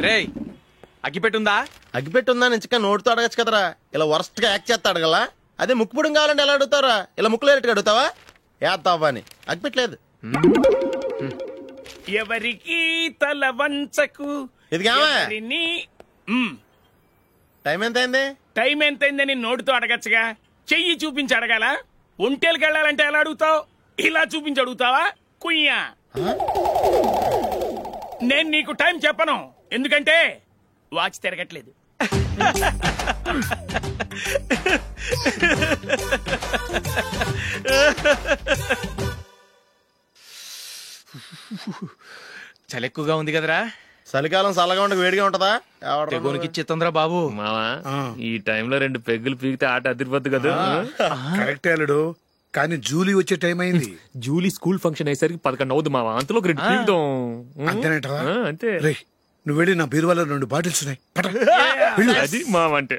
రేయ్ అగ్గిపెట్టుందా? అగ్గిపెట్టుందా నుంచి నోటితో అడగచ్చు కదరా, ఇలా వరస్ట్ గా యాక్ట్ చేస్తా అడగలా. అదే ముక్కుపుడం కావాలంటే ఎలా అడుగుతారా? ఇలా ముక్కులేటట్టుగా అడుగుతావా? ఏత్తావా అని అగ్గిపెట్టలేదు. ఎవరికి తల వంచకు. ఇది టైం ఎంత అయింది? టైం ఎంతైందని నోటితో అడగచ్చుగా, చెయ్యి చూపించి అడగాల. ఒంటేలకు వెళ్ళాలంటే ఎలా అడుగుతావు? ఇలా చూపించి అడుగుతావా? కుయ్యా, నేను నీకు టైం చెప్పను, ఎందుకంటే వాచ్ తిరగట్లేదు. చలి ఎక్కువగా ఉంది కదరా. చలికాలం చల్లగా ఉండక వేడిగా ఉంటదా? తెగోనికిచ్చేతుందిరా బాబు. మావా ఈ టైంలో 2 పెగ్గులు పీకితే ఆట అదిరిపోద్దు కదా. కరెక్టే అల్లుడు, కానీ జూలీ వచ్చే టైం అయింది. జూలీ స్కూల్ ఫంక్షన్ అయ్యేసరికి 11 అవుతుంది మావా, అంతలో 2 పీకుతాం. అంతేనేటవా? అంతే. రే నువ్వు వెళ్ళి నా బీరువాలో 2 బాటిల్స్ ఉన్నాయి. అది మావా అంటే.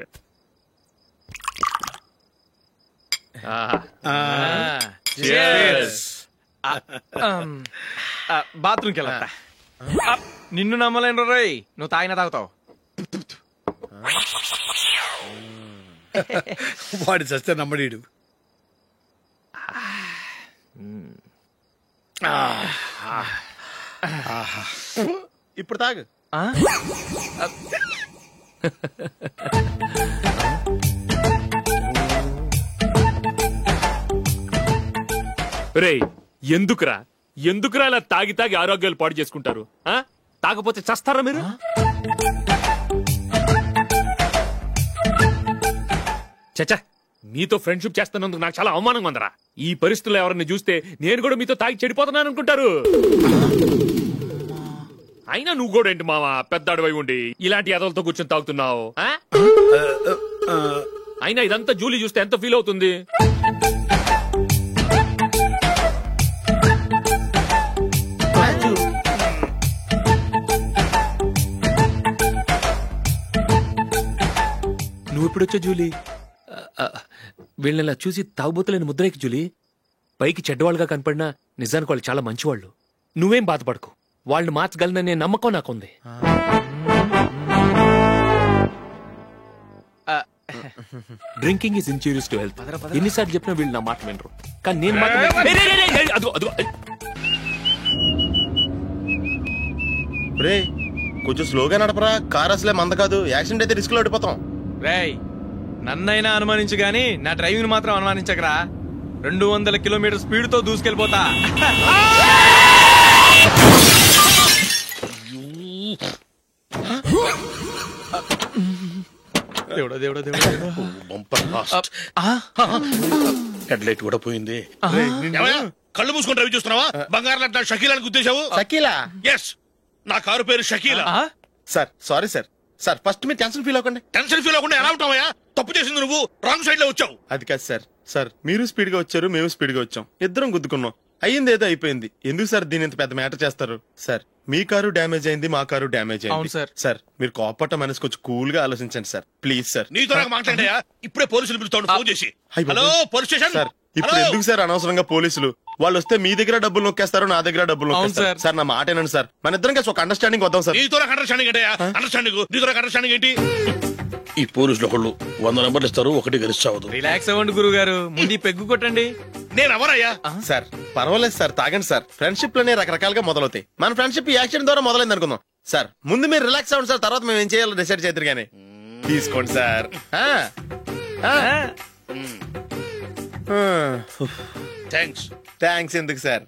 బాత్రూమ్కి వెళ్ళా. నిన్ను నమ్మలేను రోయ్, నువ్వు తాగినా తాగుతావు. వాడి చస్తే నమ్మడీడు. ఇప్పుడు తాగు. రేయ్ ఎందుకురా ఇలా తాగి తాగి ఆరోగ్యాలు పాడు చేసుకుంటారు? తాగపోతే చస్తారా మీరు? చచ్చా, మీతో ఫ్రెండ్షిప్ చేస్తున్నందుకు నాకు చాలా అవమానంగా ఉందరా. ఈ పరిస్థితుల్లో ఎవరిని చూస్తే నేను కూడా మీతో తాగి చెడిపోతున్నాను అనుకుంటారు. అయినా నువ్వు కూడా ఏంటి మావా, పెద్ద అడవై ఉండి ఇలాంటి ఎదలతో కూర్చొని తాగుతున్నావు? అయినా ఇదంతా జూలీ చూస్తే ఎంత ఫీల్ అవుతుంది? నువ్వు ఎప్పుడొచ్చా జూలీ? వీళ్ళని చూసి తాగుబోతులేని ముద్రేకి జూలీ. పైకి చెడ్డవాళ్ళుగా కనపడినా నిజానికి వాళ్ళు చాలా మంచివాళ్ళు. నువ్వేం బాధపడకు, వాళ్ళని మార్చగలననే నమ్మకం నాకుంది. Drinking is injurious to health. ఎన్నిసార్లు చెప్పినా వీళ్ళు నా మాట వినరు, కానీ నేను మాత్రం. రే కొంచెం స్లోగా నడపరా, కార్ అసలే మంద కాదు. యాక్సిడెంట్ అయితే రిస్క్ లో ఓడిపోతాం. రేయ్ నన్నైనా అనుమానించు గాని నా డ్రైవింగ్ మాత్రం అనుమానించకరా. 200 కిలోమీటర్ స్పీడ్ తో దూసుకెళ్ళిపోతా. హెడ్ లైట్ కూడా పోయింది. కళ్ళు మూసుకొని రవి చూస్తున్నావా? బంగారం లాంటి షకీలాని గుద్దేశావు. షకీలా? ఎస్, నా కారు పేరు Shakeela. Sir sorry sir. Sir first మీరు టెన్షన్ ఫీల్ అవ్వకండి. టెన్షన్ ఫీల్ అవ్వకుండా ఎలా ఉంటావా? తప్పు చేసింది నువ్వు, రాంగ్ సైడ్ లో వచ్చావు. అది కాదు సార్. సార్ మీరు స్పీడ్ గా వచ్చారు, మేము స్పీడ్ గా వచ్చాం, ఇద్దరం గుద్దుకున్నాం. అయ్యింది ఏదో అయిపోయింది. ఎందుకు సార్ దీని ఇంత పెద్ద మ్యాటర్ చేస్తారు? సార్ మీ కారు డ్యామేజ్ అయింది, మా కారు డ్యామేజ్ అయింది. సార్ మీరు కోపట్ట మనసు కొంచెం కూల్ గా ఆలోచించండి సార్, ప్లీజ్ సార్. నీతో నాకు మాట్లాడాయా? ఇప్పుడే పోలీసులు పిలుస్తాను, ఫోన్ చేసి. Hello police station. సార్ ఇప్పుడు ఎందుకు సార్ అనవసరంగా పోలీసులు? వాళ్ళు వస్తే మీ దగ్గర డబ్బులు నొక్కేస్తారు, నా దగ్గర డబ్బులు నొక్కేస్తారు. సార్ నా మాట ఏనండి సార్, మన ఇద్దరం కలిసి ఒక అండర్స్టాండింగ్ వద్దాం సార్. నీతో నాకు అండర్స్టాండింగ్ ఏంటయ్యా? అండర్స్టాండింగ్ నీతో నాకు అండర్స్టాండింగ్ ఏంటి? ఈ పోలీసులు ఒకళ్ళు 100 నెంబర్లు ఇస్తారు, ఒకటి గెలిచావదు. రిలాక్స్ అవ్వండి గురువు గారు, ముందు పెగ్గు కొట్టండి. నేను ఎవరయ్యా? సార్ పర్వాలేదు సార్, తాగండి సార్. ఫ్రెండ్షిప్ లోనే రకరకాలుగా మొదలవుతాయి. మన ఫ్రెండ్షిప్ ఈ యాక్సిడెంట్ ద్వారా మొదలైంది అనుకుందాం. సార్ ముందు మీరు రిలాక్స్ అవ్వండి సార్, తర్వాత మేము ఏం చేయాలో డిసైడ్ చేద్దరు గానీ. తీసుకోండి సార్. థ్యాంక్స్. థ్యాంక్స్ ఎందుకు సార్?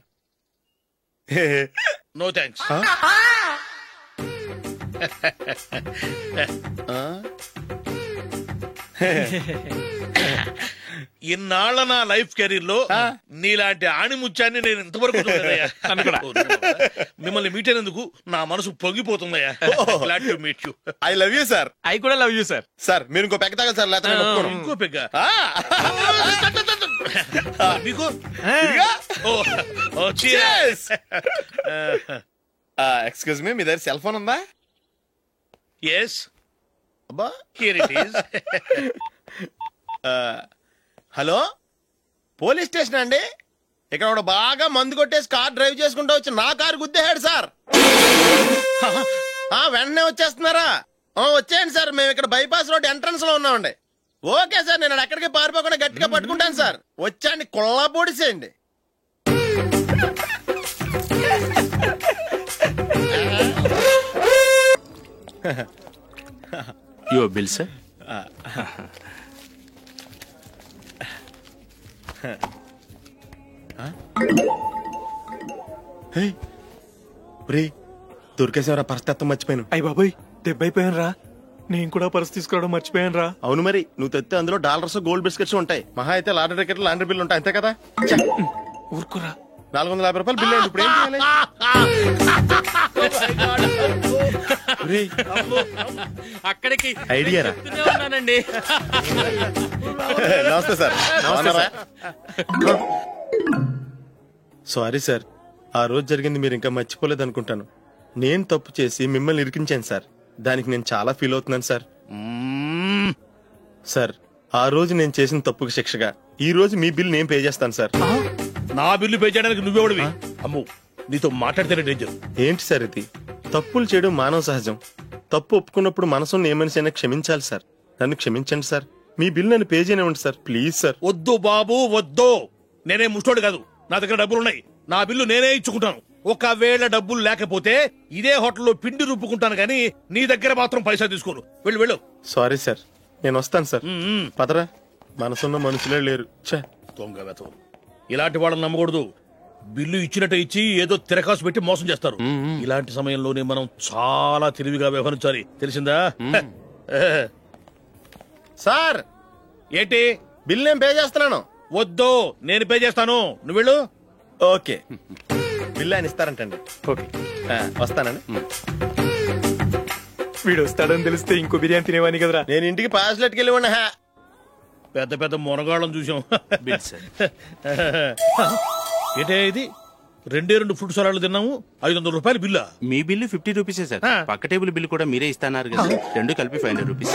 No thanks. ఇన్నాళ్ళ నా లైఫ్ కెరీర్ లో నీలాంటి ఆణిముత్యాన్ని నేను ఇంతవరకు చూడలేదయ్యా. మిమ్మల్ని మీట్ అయినందుకు నా మనసు పొంగిపోతుందయ్యా. Glad to meet you. I love you sir. I కూడా లవ్ యూ సార్. సార్ మీరు ఇంకో పెగ్గ తాగండి సార్, లేకపోతే ఇంకో పెగ్గ మీకు. ఎక్స్క్యూజ్ మీ, మీ దగ్గర సెల్ ఫోన్ ఉందా? ఎస్, అబ్బా here it is. Hello police station అండి. ఇక్కడ ఒకడు బాగా మందు కొట్టేసి కార్ డ్రైవ్ చేసుకుంటూ వచ్చి నా కారు గుద్దేశాడు సార్. వెంటనే వచ్చేస్తున్నారా? వచ్చేయండి సార్, మేము ఇక్కడ బైపాస్ రోడ్ ఎంట్రన్స్ లో ఉన్నామండి. ఓకే సార్, నేను ఎక్కడికి పారిపోకుండా గట్టిగా పట్టుకుంటాను సార్. వచ్చాండి, కుళ్ళ పొడిసేయండి. Your bill sir. దొరికేసేవరా, పరిస్థితి మర్చిపోయాను. అయ్య బాబాయ్, దెబ్బైపోయాను రా. నేను కూడా పర్స్ తీసుకురావడం మర్చిపోయాను రా. అవును మరి, నువ్వు తెస్తే అందులో డాలర్స్ గోల్డ్ బిస్కెట్స్ ఉంటాయి. మహా అయితే లాటరీ టికెట్ లాండ్రీ బిల్లు ఉంటాయి, అంతే కదా. ఊరుకురా. 450 రూపాయలు బిల్లు అయింది. ఇప్పుడు ఏం చేయాలి? అక్కడికి ఐడియా రా. ఉన్నానండి. నమస్తే సార్. సారీ సార్, ఆ రోజు జరిగింది మీరు ఇంకా మర్చిపోలేదు అనుకుంటాను. నేను తప్పు చేసి మిమ్మల్ని ఇరికించాను సార్. దానికి నేను చాలా ఫీల్ అవుతున్నాను సార్. సార్, ఆ రోజు నేను చేసిన తప్పుకి శిక్షగా ఈ రోజు మీ బిల్ నేను పే చేస్తాను సార్. నా బిల్లు పే చేయడానికి నువ్వెవడివి? అమ్మో, నీతో మాట్లాడితేనే డేంజర్. ఏంటి సార్ ఇది? తప్పులు చేయడం మానవ సహజం. తప్పు ఒప్పుకున్నప్పుడు మనసుని ఏ మనిషి అయినా క్షమించాలి సార్. నన్ను క్షమించండి సార్. మీ బిల్ నన్ను పే చేయనివ్వండి సార్, ప్లీజ్ సార్. వద్దు బాబు, వద్దు. నేనే ముష్టోడు కాదు, నా దగ్గర డబ్బులున్నాయి. నా బిల్లు నేనే ఇచ్చుకుంటాను. ఒకవేళ డబ్బులు లేకపోతే ఇదే హోటల్లో పిండి రుబ్బుకుంటాను, కానీ నీ దగ్గర మాత్రం పైసా తీసుకోను. వెళ్ళు వెళ్ళు. సారీ సార్, నేను వస్తాను సార్. పదరా, మనసున్న మనుషులే లేరు. దొంగ వెతవు. ఇలాంటి వాళ్ళని నమ్మకూడదు. బిల్లు ఇచ్చినట్టు ఇచ్చి ఏదో తిరకాసు పెట్టి మోసం చేస్తారు. ఇలాంటి సమయంలోనే మనం చాలా తెలివిగా వ్యవహరించాలి, తెలిసిందా? సార్, ఏంటి? బిల్ నేను పే చేస్తున్నాను. వద్దు, నేను పే చేస్తాను, నువ్వు వెళ్ళు. ఓకే, బిల్ ఆయన ఇస్తారంటండి. ఓకే, వస్తానండి. వీడు వస్తాడని తెలిస్తే ఇంకో బిర్యానీ తినేవాని కదరా. నేను ఇంటికి పాస్లెట్కి వెళ్ళి ఉన్నా. పెద్ద పెద్ద మునగాళ్ళం చూసాం. Bill sir. ఏంటే ఇది? 2 ఫ్రూట్ సలాడ్లు తిన్నాము, 500 రూపాయలు బిల్లా? మీ బిల్లు 50 రూపీసే సార్. పక్క టేబుల్ బిల్లు కూడా మీరే ఇస్తాన్నారు కదా, రెండు కలిపి 500 రూపీస్.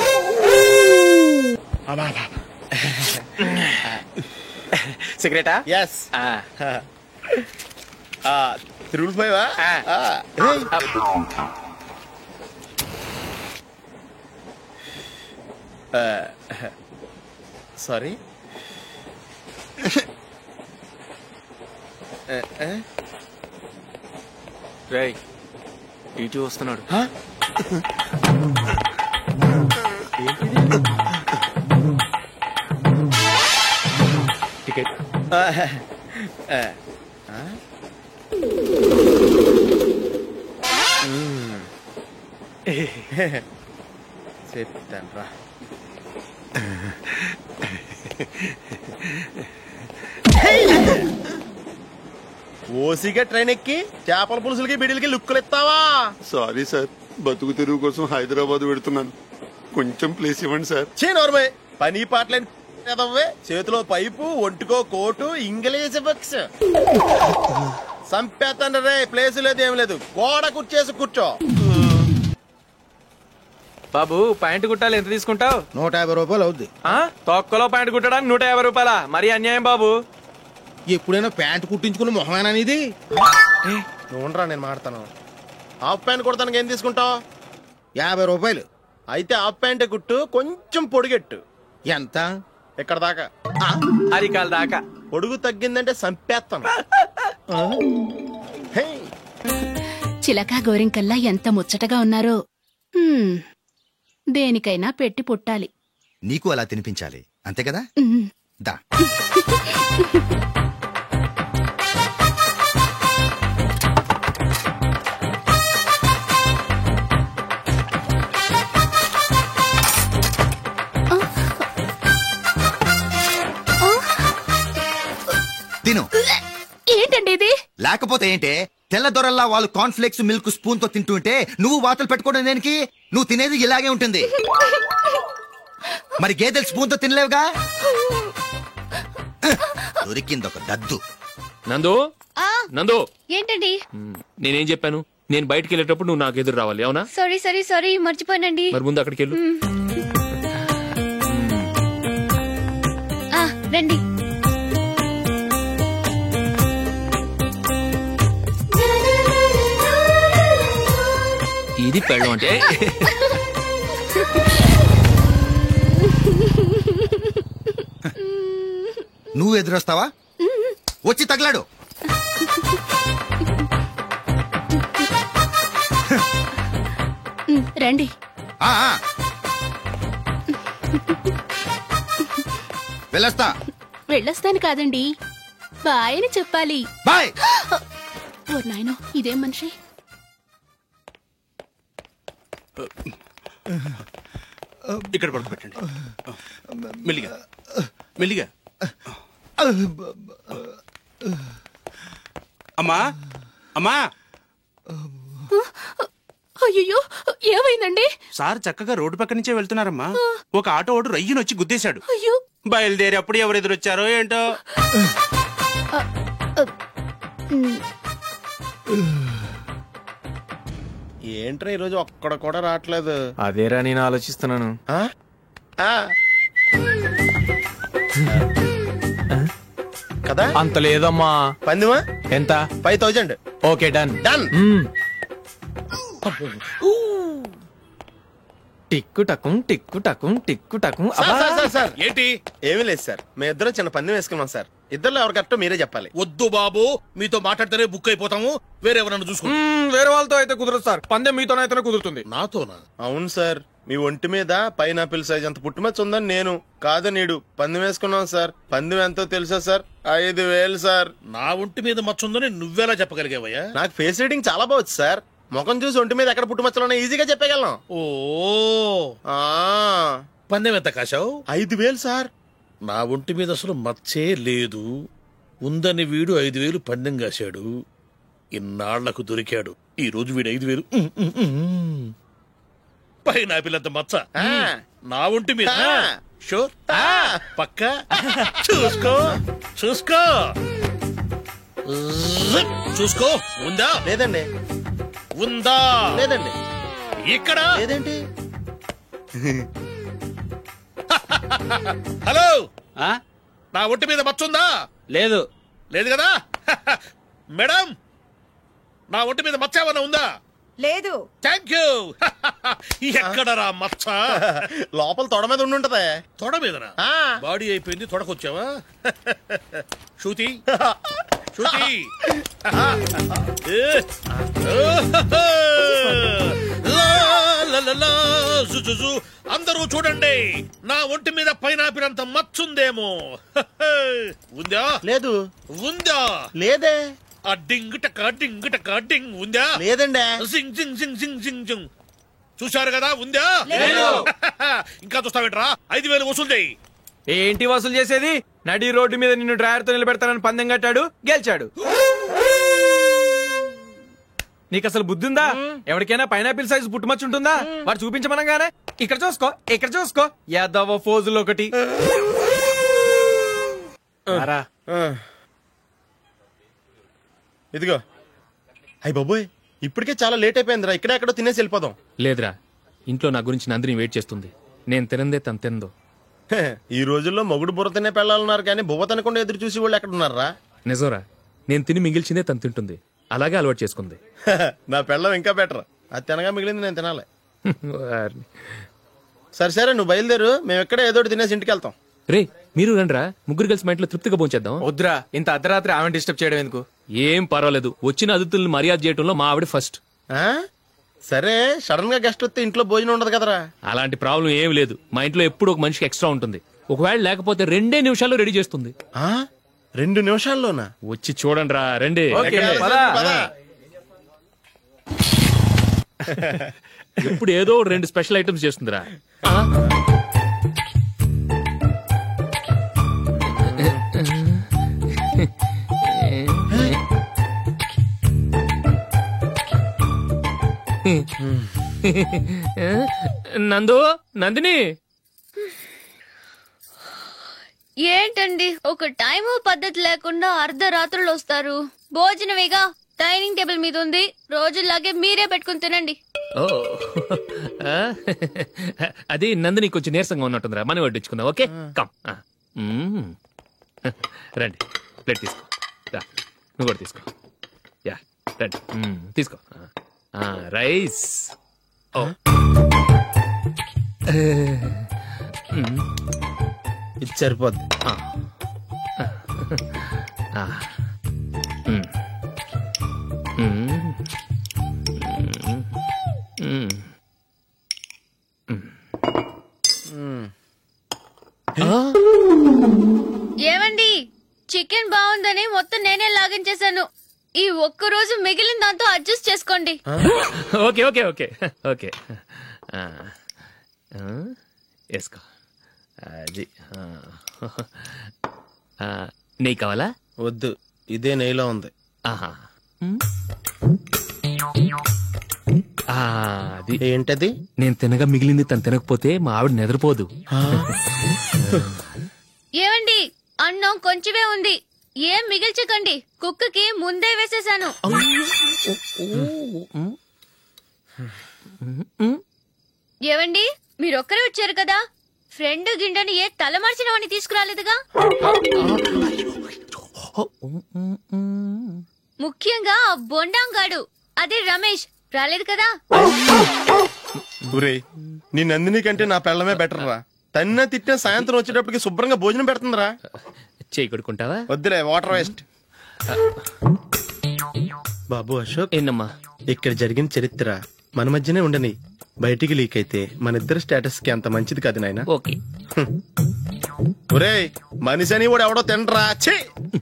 సిగరెటా? ఎస్. 3 సారీ. రేయ్, ఇటు వస్తున్నాడు. టికెట్. చెప్తాను రా. ఓసిగా ట్రైన్ ఎక్కి చేపల పులుసులకి బిడిలకి లుక్కులు ఇస్తావా? సారీ సార్, బతుకు తెరువు కోసం హైదరాబాద్ పెడుతున్నాను, కొంచెం ప్లేస్ ఇవ్వండి సార్. నోర్మే, పని పాటలేని చేతిలో పైపు, ఒంటికో కోటు, ఇంగ్లీష్ బుక్స్. సంపేతండ్రి రే, ప్లేస్ లేదు ఏం లేదు, గోడ కుర్చేసి కూర్చో. బాబు, ప్యాంటు కుట్టాలి, ఎంత తీసుకుంటావు? 150 రూపాయలు అవుద్ది. తొక్కలో ప్యాంటు కుట్టడానికి 150 రూపాయలా? మరి అన్యాయం బాబు. ఎప్పుడైనా ప్యాంటు కుట్టించుకున్న మొహమేనా ఇది? నువ్వురా, నేను మాడతాను. హాఫ్ ప్యాంట్ కుడతానికి ఏం తీసుకుంటావు? 50 రూపాయలు. అయితే హాఫ్ ప్యాంటే కుట్టు, కొంచెం పొడిగెట్టు. ఎంత? ఇక్కడ దాకా, అరికాల దాకా. పొడుగు తగ్గిందంటే సంపేస్తాను. చిలకా గోరింకల్లా ఎంత ముచ్చటగా ఉన్నారో. దేనికైనా పెట్టి పుట్టాలి. నీకు అలా తినిపించాలి, అంతే కదా? దా. తిను. ఏంటండి ఇది? లేకపోతే ఏంటే, తెల్లదొరల్లా వాళ్ళు కార్న్ఫ్లేక్స్ మిల్క్ స్పూన్ తో తింటుంటే నువ్వు వాతలు పెట్టుకోవడం దేనికి? నువ్వు తినేది ఇలాగే ఉంటుంది. మరి గేదెలు స్పూన్ తో తినలేవుగా. దొరికింది ఒక దద్దు. నందు, నందు, ఏంటండి? నేనేం చెప్పాను? నేను బయటికి వెళ్ళేటప్పుడు నువ్వు నాకు ఎదురు రావాలి, అవునా? సారీ మర్చిపోయానండి. మరి ముందు అక్కడికి వెళ్ళు. రండి. ఇది పెళ్ళం అంటే. నువ్వు ఎదురొస్తావా? వచ్చి తగలాడు. రండి. వెళ్ళొస్తా. వెళ్ళొస్తాను కాదండి, బాయ్ అని చెప్పాలి. బాయ్. ఓ నాయనో, ఇదేం మనిషి. ఇక్కడ పడుకోబెట్టండి. మెల్లిగా మెల్లిగా. అమ్మా అమ్మా. అయ్యో, ఏమైందండి? సార్ చక్కగా రోడ్డు పక్క నుంచే వెళ్తున్నారమ్మా. ఒక ఆటో ఓడు రయ్యను వచ్చి గుద్దేశాడు. అయ్యో. బయలుదేరి అప్పుడు ఎవరు ఎదురొచ్చారో ఏంటో. ఏంట్రా ఈరోజు ఒక్కడ కూడా రావట్లేదు? అదేరా నేను ఆలోచిస్తున్నాను. కదా అంత లేదమ్మా. పందిమా ఎంత? 5000. Okay, done done. టిక్కు టకుం టిక్కు టకుం టిక్కు టకుం. సార్ ఏంటి? ఏమీ లేదు సార్, మేము ఇద్దరం చిన్న పందెం వేసుకున్నాం సార్. ఇద్దరు ఎవరు కరెక్టో మీరే చెప్పాలి. వద్దు బాబు, మీతో మాట్లాడితేనే బుక్ అయిపోతాము. వేరే ఎవరన్నా చూసుకుంటాం. వేరే వాళ్ళతో అయితే కుదరదు సార్, పందెం మీతోనైతేనే కుదురుతుంది. నాతోనా? అవును సార్, మీ ఒంటి మీద పైనాపిల్ సైజ్ అంత పుట్టుమచ్చ ఉందని నేను కాదు నీడు పందెం వేసుకున్నాం సార్. పందెం ఎంతో తెలుసా సార్? 5000 సార్. నా ఒంటి మీద మచ్చ ఉందని నువ్వెలా చెప్పగలిగావయ్యా? నాకు ఫేస్ రీడింగ్ చాలా బాగుంది సార్. ముఖం చూసి ఒంటి మీద ఎక్కడ పుట్టుమచ్చలో ఈజీగా చెప్పగలం. ఓ, పందెం ఎంత కాశావు? 5000 సార్. నా ఒంటి మీద అసలు మచ్చే లేదు. ఉందని వీడు 5000 పందెం కాశాడు. ఇన్నాళ్లకు దొరికాడు. ఈ రోజు వీడు 5000. పైన పిల్లంత మచ్చ నా ఒంటి మీద. షూర్? పక్క చూసుకో చూసుకో చూసుకో. ఉందా? లేదండి. ఉందా? లేదండి. ఇక్కడ లేదేంటి? హలో, నా ఒంటి మీద మచ్చ ఉందా? లేదు. లేదు కదా? మేడం, నా ఒంటి మీద మచ్చ ఏమన్నా ఉందా? లేదు. Thank you. ఎక్కడరా మచ్చ? లోపల తొడ మీద ఉండుంటదే. తొడ మీదనా? బాడీ అయిపోయింది, తొడకొచ్చావా? శృతి శృతి. అందరూ చూడండి, నా ఒంటి మీద పైనాపిల్ అంత మచ్చుందేమో. ఉందా? లేదు. ఉందా? లేదే. ఆ డింగ్ టక డింగ్ టక డింగ్ ఉందా? లేదండి. జింగ్ జింగ్ జింగ్ జింగ్ జింగ్ జింగ్. చూశారు కదా? ఉందా? ఇంకా చూస్తావేంట్రా? 5000 వసూలు చేయి. ఏంటి వసూలు చేసేది? నడి రోడ్డు మీద నిన్ను డ్రైవర్తో నిలబెడతానని పందెం కట్టాడు, గెలిచాడు. నీకు అసలు బుద్ధి ఉందా? ఎవరికైనా పైనాపిల్ సైజ్ పుట్టుమచ్చు ఉంటుందా? వాడు చూపించమనగానే ఇక్కడ చూసుకో ఇక్కడ చూసుకో యాదవ ఫోజులు ఒకటి. ఇదిగో. అయ్య బాబోయ్, ఇప్పటికే చాలా లేట్ అయిపోయిందిరా. ఇక్కడ ఎక్కడో తినేసి వెళ్ళిపోదాం. లేదురా, ఇంట్లో నా గురించి నందిని వెయిట్ చేస్తుంది. నేను తినందే తను తిందో. ఈ రోజుల్లో మొగుడు బుర్ర తినే పెళ్ళాలన్నారు కానీ బువ్వ తినకుండా ఎదురు చూసి వాళ్ళు ఎక్కడ ఉన్నారా? నిజంరా, నేను తిని మిగిల్చిందే తను తింటుంది. అలాగే అలవాటు చేసుకుంది. నా పెళ్ళం ఇంకా బెటర్. అది తినగా మిగిలింది నేను తినాలి. సరే సరే, నువ్వు బయలుదేరు. మేము ఎక్కడ ఏదో తినేసి ఇంటికి వెళ్తాం. రే, మీరు రండ్రా, ముగ్గురు కలిసి మా ఇంట్లో తృప్తిగా పోంచేద్దాం. వద్దురా, ఇంత అర్ధరాత్రి ఆమె డిస్టర్బ్ చేయడం ఎందుకు? ఏం పర్వాలేదు, వచ్చిన అతిథులను మర్యాద చేయడంలో మా ఆవిడ ఫస్ట్. సరే, సడన్ గా గెస్ట్ వస్తే ఇంట్లో భోజనం ఉండదు కదరా? అలాంటి ప్రాబ్లం ఏం లేదు. మా ఇంట్లో ఎప్పుడు ఒక మనిషికి ఎక్స్ట్రా ఉంటుంది. ఒకవేళ లేకపోతే 2 నిమిషాల్లో రెడీ చేస్తుంది. 2 నిమిషాల్లోనా? వచ్చి చూడండి రా, రండి. ఎప్పుడు ఏదో 2 స్పెషల్ ఐటమ్స్ చేస్తుందిరా. నందు, నందిని. ఏంటండి ఒక టైము పద్ధతి లేకుండా అర్ధరాత్రులు వస్తారు? భోజనమేగా డైనింగ్ టేబుల్ మీద ఉంది, రోజుల్లాగే మీరే పెట్టుకుని తినండి. అది నందిని కొంచెం నీరసంగా ఉన్నట్టుందిరా, మనం వడ్డించుకుందాం. Okay, come. రండి, ప్లేట్ తీసుకో. నువ్వు కూడా తీసుకో. యా, రండి, తీసుకో. రైస్ ఇది సరిపోద్ది. ఏమండి, చికెన్ బాగుందని మొత్తం నేనే లాగించేశాను. ఈ ఒక్క రోజు మిగిలిన దాంతో అడ్జస్ట్ చేసుకోండి. ఓకే ఓకే ఓకే ఓకే వేసుకో. అది నెయ్యి కావాలా? వద్దు, ఇదే నెయ్యిలో ఉంది. ఆహా, అది ఏంటది? నేను తినగా మిగిలింది తను తినకపోతే మా ఆవిడ నిద్రపోదు. ఏమండి, అన్నం కొంచెమే ఉంది, ఏం మిగిల్చకండి. కుక్కకి ముందే వేసేసాను. ఏవండి, మీరొక్కరే వచ్చారు కదా, ఫ్రెండ్ గిండెని ఏ తలమార్చిన వాడిని తీసుకురాలేదుగా. ముఖ్యంగా ఆ బొండాంగాడు, అదే రమేష్, రాలేదు కదా. ఊరే, నీ నందిని కంటే నా పెళ్ళమే బెటర్ రా. తన్న తిట్టిన సాయంత్రం వచ్చేటప్పటికి శుభ్రంగా భోజనం పెడుతుందిరా. చేయి కొడుకుంటావా? వద్దులే, వాటర్ వేస్ట్. బాబు అశోక్, ఏంటమ్మా ఇక్కడ జరిగిన చరిత్ర మన మధ్యనే ఉండని, బయటికి లీక్ అయితే మన ఇద్దరు స్టేటస్ కి అంత మంచిది కాదు నాయన. ఓకే. ఒరే, మనిషి అని కూడా ఎవడో తినరా.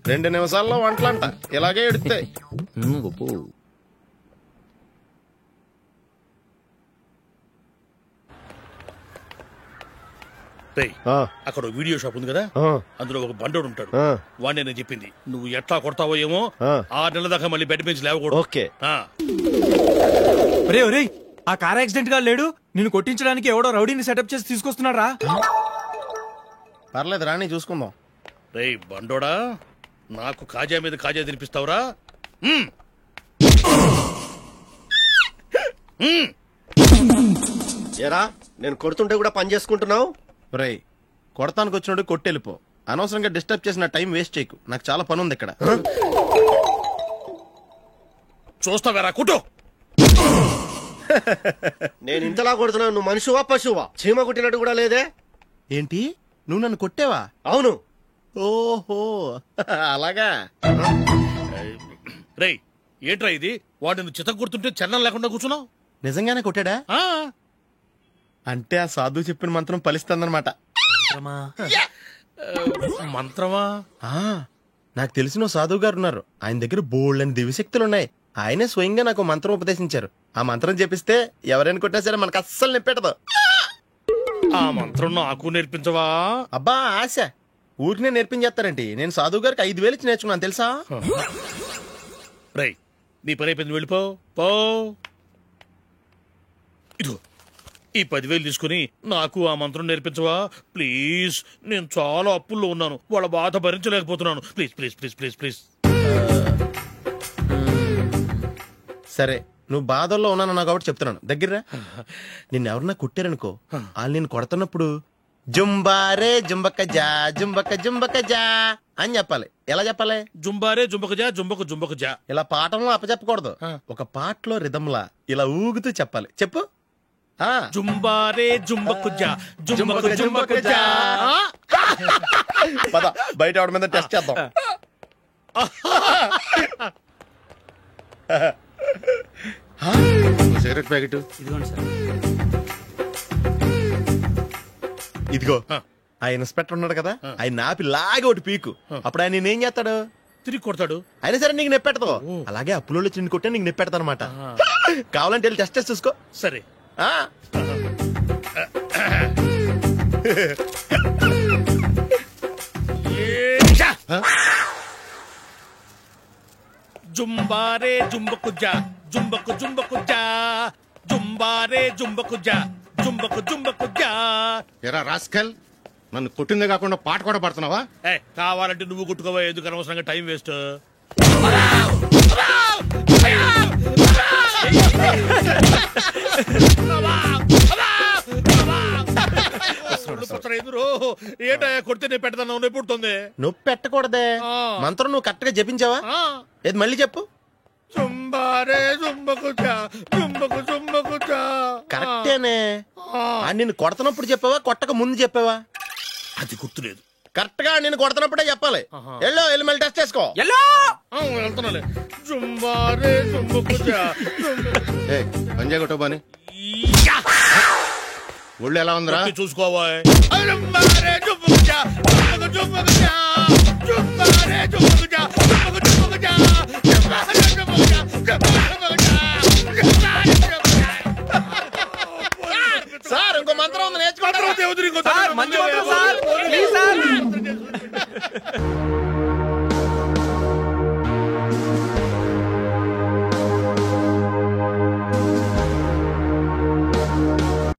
2 నిమిషాల్లో వంటలంట ఇలాగే ఎడుతాయి. అక్కడ వీడియో షాప్ ఉంది కదా, అందులో ఒక బండోడు ఉంటాడు. వాడిని నేను చెప్పింది, నువ్వు ఎట్లా కొడతావో ఏమో, 6 నెలల దాకా మళ్ళీ బెడ్ బెంచ్ లేవకూడదు. ఓకే. ఒరే ఒరే, ఆ కార్ యాక్సిడెంట్ గా లేడు, నిన్ను కొట్టించడానికి ఎవడో రౌడీని సెటప్ చేసి తీసుకొస్తున్నారా? పర్లేదు రాని, చూసుకుందాం. రే బండోడా, నాకు కాజా మీద కాజా తినిపిస్తావురా? ఏరా, నేను కొడుతుంటే కూడా పని చేసుకుంటున్నావు? రే, కొడతానికి వచ్చినట్టు కొట్టెళ్ళిపో. అనవసరంగా డిస్టర్బ్ చేసిన టైం వేస్ట్ చేయకు, నాకు చాలా పని ఉంది ఇక్కడ. చూస్తావేరా కుట్టు. నేను ఇంతలా కొడుతున్నావు, నువ్వు మనిషివా పశువా? చీమ కుట్టినట్టు కూడా లేదే. ఏంటి, నువ్వు నన్ను కొట్టేవా? అవును. ఓహో, అలాగా. రేయ్, ఏంట్రా ఇది? వాడు నువ్వు చిత్త గుర్తుంటే చలనం లేకుండా కూర్చున్నావు. నిజంగానే కొట్టాడా? అంటే ఆ సాధువు చెప్పిన మంత్రం ఫలిస్తుందన్నమాట. మంత్రమా? నాకు తెలిసిన సాధువు గారు ఉన్నారు, ఆయన దగ్గర బోల్డని దివ్యశక్తులు ఉన్నాయి. ఆయనే స్వయంగా నాకు మంత్రం ఉపదేశించారు. ఆ మంత్రం చెప్పిస్తే ఎవరైనా కొట్టినా సరే మనకు అస్సలు నిప్పెట్టదు. ఆ మంత్రం నాకు నేర్పించవా? అబ్బా ఆశ, ఊరినే నేర్పించేస్తారండి. నేను సాధువు గారికి 5,000 ఇచ్చి నేర్చుకున్నాను తెలుసా. రై, నీ పని అయిపోయింది, వెళ్ళిపో. పో. ఇదిగో ఈ 10,000 తీసుకుని నాకు ఆ మంత్రం నేర్పించవా ప్లీజ్? నేను చాలా అప్పుల్లో ఉన్నాను, వాళ్ళ బాధ భరించలేకపోతున్నాను. Please please please please please. సరే, నువ్వు బాధల్లో ఉన్నాను నాకు కాబట్టి చెప్తున్నాను. దగ్గర నిన్ను ఎవరన్నా కుట్టారనుకో, వాళ్ళు నేను కొడుతున్నప్పుడు జుంబారే జుంబక జా జుంబక జుంబక జా అని చెప్పాలి. ఎలా చెప్పాలి? జుంబారే జుంబక జా జుంబక జుంబక జా. ఇలా పాఠంలో అప్పచెప్పకూడదు, ఒక పాటలో రిధంలా ఇలా ఊగుతూ చెప్పాలి. చెప్పు. జుంబారే జుంబకు జా జుంబకు జుంబకు జా. పద, బయట ఆవిడ మీద టెస్ట్ చేద్దాం. సిగరెట్ ప్యాకెట్ ఇదిగోండి సార్. ఇదిగో, ఆ ఇన్స్పెక్టర్ ఉన్నాడు కదా, ఆయన నాపి లాగే ఒకటి పీకు. అప్పుడు ఆయన నేనేం చేస్తాడు? తిరిగి కొడతాడు. అయినా సరే నీకు నెప్పెడతావు. అలాగే అప్పులో చిన్న కొట్టే నీకు నెప్పెడతా అనమాట. కావాలంటే వెళ్ళి టెస్ట్ చూసుకో. సరే. జుంబారే జుంబకు జా జుంబకు జుంబకు జా జుంబారే జుంబకు జా జుంబకు జుంబకు జా. ఎరా రాస్కల్, నన్ను కొట్టిందే కాకుండా పాట కూడా పడుతున్నావా? కావాలంటే నువ్వు కొట్టుకోవా, ఎందుకు అనవసరంగా టైం వేస్ట్. ఏంటో కొడితే నేను పెడతాను, నొప్పి పుడుతుంది. నొప్పి పెట్టకూడదే, మంత్రం నువ్వు కరెక్ట్ గా జపించావా? ఏది మళ్ళీ చెప్పు. జుంబారే జుంబకుచా జుంబకుచా. కరెక్టేనే నిన్ను కొడుతున్నప్పుడు చెప్పావా కొట్టక ముందు చెప్పావా? అది గుర్తులేదు. కరెక్ట్ గా నిన్ను కొడుతున్నప్పుడే చెప్పాలి. వెళ్ళి మళ్ళీ టెస్ట్ చేసుకో. వెళ్తున్నాలే. జుంబారే జుంబకుచా. పంజా కొట్టబాని ఒళ్ళు ఎలా ఉందిరా చూసుకోవా. సార్ ఇంకో మంత్రం ఉంది నేర్చుకోండి.